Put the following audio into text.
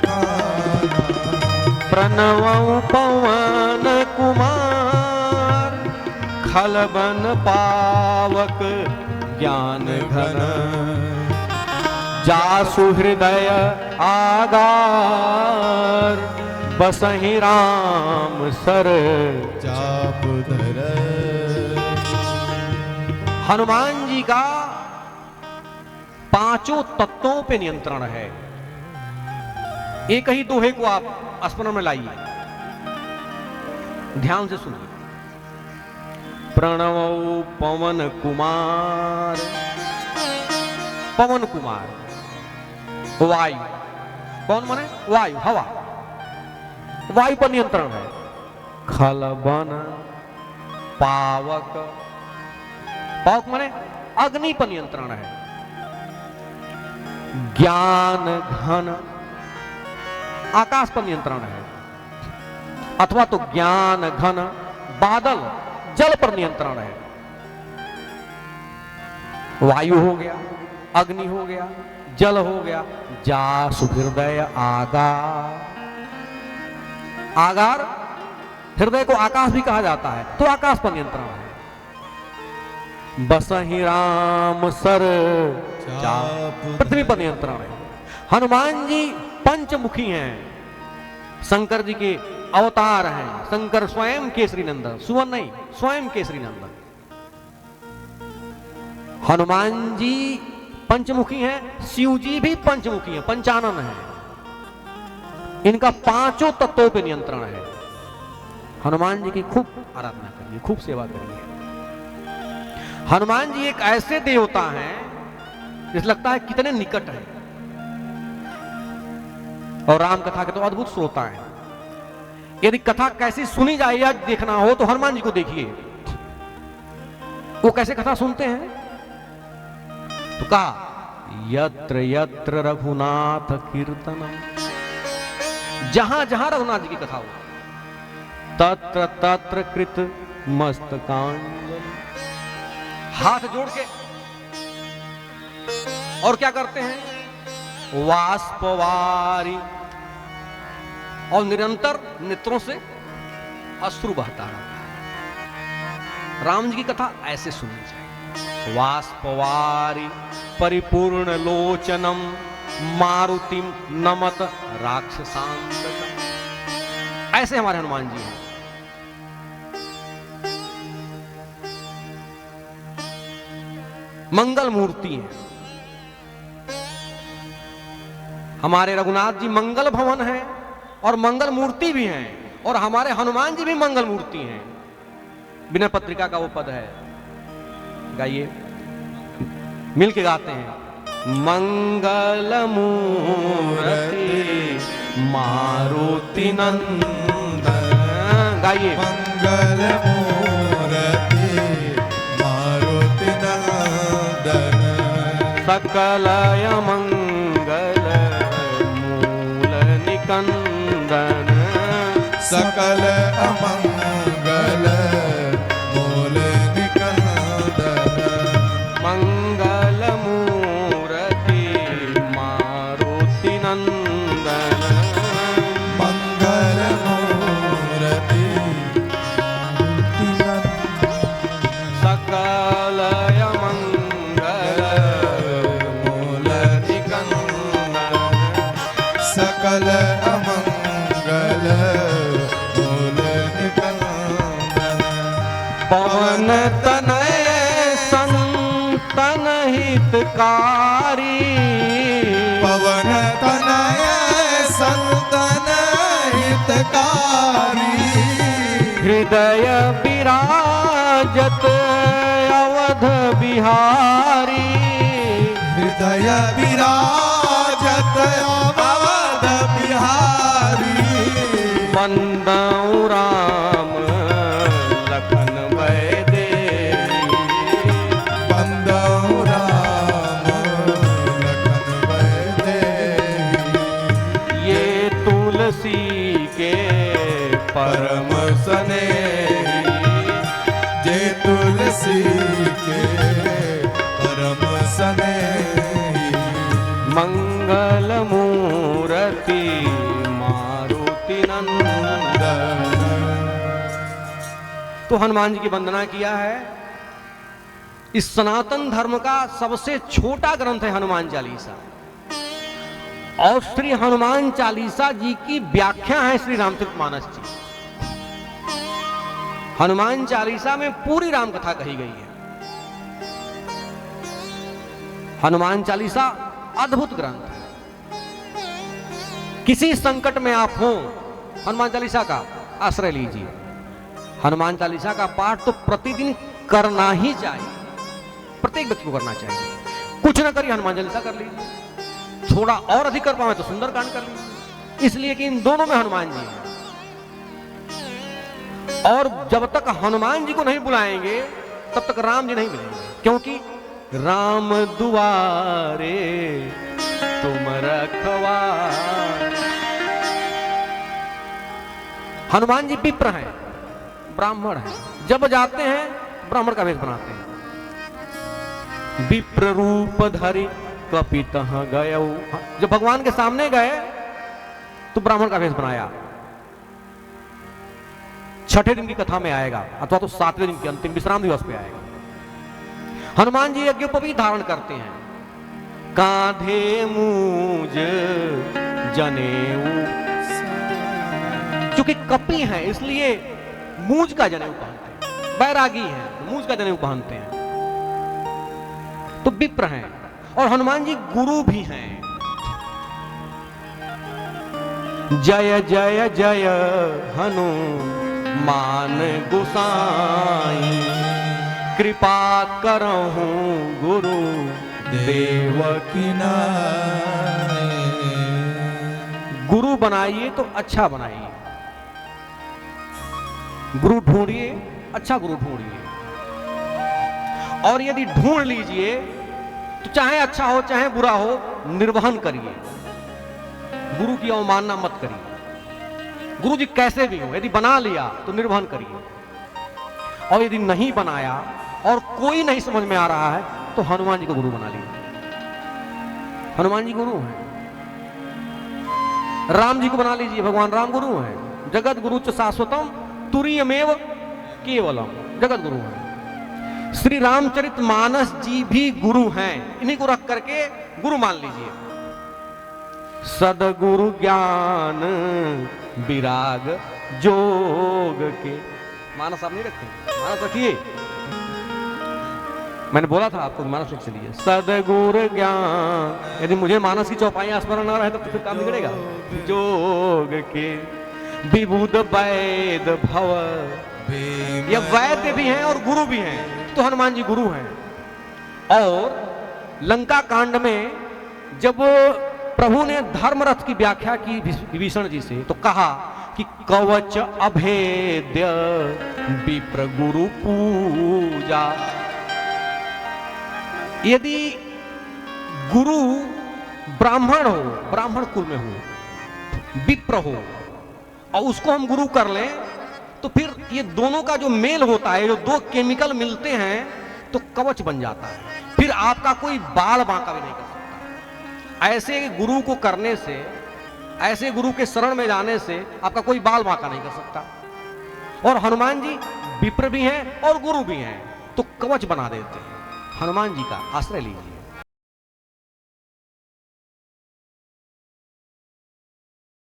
बखाना। प्रणव पवन कुमार खलबन पावक ज्ञान घन। जासु हृदय आगार बसहि राम सर चाप धर। हनुमान जी का पांचों तत्वों पे नियंत्रण है। एक ही दोहे को आप स्मरण में लाइए, ध्यान से सुनिए। प्रणव पवन कुमार, पवन कुमार वायु, कौन माने वायु, हवा, वायु पर नियंत्रण है। खलबन पावक, पावक माने अग्नि पर नियंत्रण है। ज्ञान घन, आकाश पर नियंत्रण है, अथवा तो ज्ञान घन बादल जल पर नियंत्रण है। वायु हो गया, अग्नि हो गया, जल हो गया। जासु हृदय आगार, आगार हृदय को आकाश भी कहा जाता है, तो आकाश पर नियंत्रण है। बसहि राम सर चाप, पृथ्वी पर नियंत्रण है। हनुमान जी पंचमुखी हैं, शंकर जी के अवतार हैं। शंकर स्वयं केसरी नंदन, सुवन नहीं, स्वयं केसरी नंदन। हनुमान जी पंचमुखी हैं, शिव जी भी पंचमुखी हैं, पंचानन हैं। इनका पांचों तत्वों पे नियंत्रण है। हनुमान जी की खूब आराधना करिए, खूब सेवा करिए। हनुमान जी एक ऐसे देवता हैं जिस लगता है कितने निकट है, और राम कथा के तो अद्भुत श्रोता है। यदि कथा कैसी सुनी जाए या देखना हो तो हनुमान जी को देखिए, वो कैसे कथा सुनते हैं। तो कहा यत्र यत्र रघुनाथ कीर्तनम, जहां जहां रघुनाथ जी की कथा हो तत्र तत्र कृत मस्तकांजलि, हाथ जोड़ के, और क्या करते हैं, वाष्पवारी, और निरंतर नेत्रों से अश्रु बहता रहता है। राम जी की कथा ऐसे सुननी चाहिए। वाष्पवारी परिपूर्ण लोचनम मारुतिम नमत राक्षसांतकम, ऐसे हमारे हनुमान जी हैं। मंगल मूर्ति हैं हमारे रघुनाथ जी, मंगल भवन है और मंगल मूर्ति भी हैं, और हमारे हनुमान जी भी मंगल मूर्ति हैं। विनय पत्रिका का वो पद है, गाइए, मिल के गाते हैं। मंगल मूर्ति मारुति नंदन, गाइए। मंगल मूर्ति मारुति नंदन, सकलय मंगल मूल निकंदन, सकल अमंगल मूल निकंदन। मंगल मूर्ति मारुति नंदन, मंगल मूर्ति मारुति नंदन, सकलय मंगल मूल निकंदन, सकल अमंगल मूल निकंदन। पवन तनय संतन हितकारी, पवन तनय संतन हितकारी, हृदय विराजत अवध बिहारी, हृदय विराजत अवध बिहारी। वंदऊ राम लखन भय देवी, वंदऊ राम लखन भय देवी, ये तुलसी के परम स्नेही, जे तुलसी के परम स्नेही। मंगल मूर्ति तो हनुमान जी की वंदना किया है। इस सनातन धर्म का सबसे छोटा ग्रंथ है हनुमान चालीसा, और श्री हनुमान चालीसा जी की व्याख्या है श्री रामचरितमानस जी। हनुमान चालीसा में पूरी राम कथा कही गई है। हनुमान चालीसा अद्भुत ग्रंथ है। किसी संकट में आप हो, हनुमान चालीसा का आश्रय लीजिए। हनुमान चालीसा का पाठ तो प्रतिदिन करना ही चाहिए, प्रत्येक व्यक्ति को करना चाहिए। कुछ ना करिए हनुमान चालीसा कर लीजिए, थोड़ा और अधिक कर पाए तो सुंदरकांड कर लीजिए, इसलिए कि इन दोनों में हनुमान जी हैं। और जब तक हनुमान जी को नहीं बुलाएंगे तब तक राम जी नहीं मिलेंगे, क्योंकि राम दुआरे तुम रखवारे। हनुमान जी विप्र हैं, ब्राह्मण हैं, जब जाते हैं ब्राह्मण का वेश बनाते हैं। विप्र रूप धरि कपितः गयौ, जब भगवान के सामने गए तो ब्राह्मण का वेश बनाया। छठे दिन की कथा में आएगा, अथवा तो 7वें दिन के अंतिम विश्राम दिवस पे आएगा। हनुमान जी यज्ञोपवीत धारण करते हैं, कांधे मूज जनेऊ, क्योंकि कपि हैं इसलिए मूज का जनेऊ पहनते हैं, बैरागी हैं तो मूज का जनेऊ पहनते हैं, तो विप्र हैं। और हनुमान जी गुरु भी हैं। जय जय जय हनुमान गोसाई, कृपा करहु गुरु देव की नाई। गुरु बनाइए तो अच्छा बनाइए, गुरु ढूंढिए, अच्छा गुरु ढूंढिए। और यदि ढूंढ लीजिए तो चाहे अच्छा हो चाहे बुरा हो, निर्वहन करिए, गुरु की अवमानना मत करिए। गुरु जी कैसे भी हो, यदि बना लिया तो निर्वहन करिए, और यदि नहीं बनाया और कोई नहीं समझ में आ रहा है तो हनुमान जी को गुरु बना लीजिए। हनुमान जी गुरु हैं। राम जी को बना लीजिए, भगवान राम गुरु हैं। जगत गुरु च शाश्वतम तुरीयमेव केवलम, जगत गुरु हैं। श्री रामचरितमानस जी भी गुरु हैं, इन्हीं को रख करके गुरु मान लीजिए। सदगुरु ज्ञान विराग जोग के, मानस आप नहीं रखते, मानस रखिए। मैंने बोला था आपको मानस लिख चलिए। सदगुरु ज्ञान, यदि मुझे मानस की चौपाइयां स्मरण न रहे तो फिर काम बिगड़ेगा। जोग के विबुध वैद भव, ये वैद्य भी हैं और गुरु भी हैं, तो हनुमान जी गुरु हैं। और लंका कांड में जब प्रभु ने धर्मरथ की व्याख्या की विभीषण जी से, तो कहा कि कवच अभेद्य विप्र गुरु पूजा। यदि गुरु ब्राह्मण हो, ब्राह्मण कुल में हो, विप्र हो, और उसको हम गुरु कर लें, तो फिर ये दोनों का जो मेल होता है, जो दो केमिकल मिलते हैं तो कवच बन जाता है। फिर आपका कोई बाल बांका भी नहीं कर सकता। ऐसे गुरु को करने से, ऐसे गुरु के शरण में जाने से आपका कोई बाल बांका नहीं कर सकता। और हनुमान जी विप्र भी हैं और गुरु भी हैं, तो कवच बना देते हैं। हनुमान जी का आश्रय लीजिए।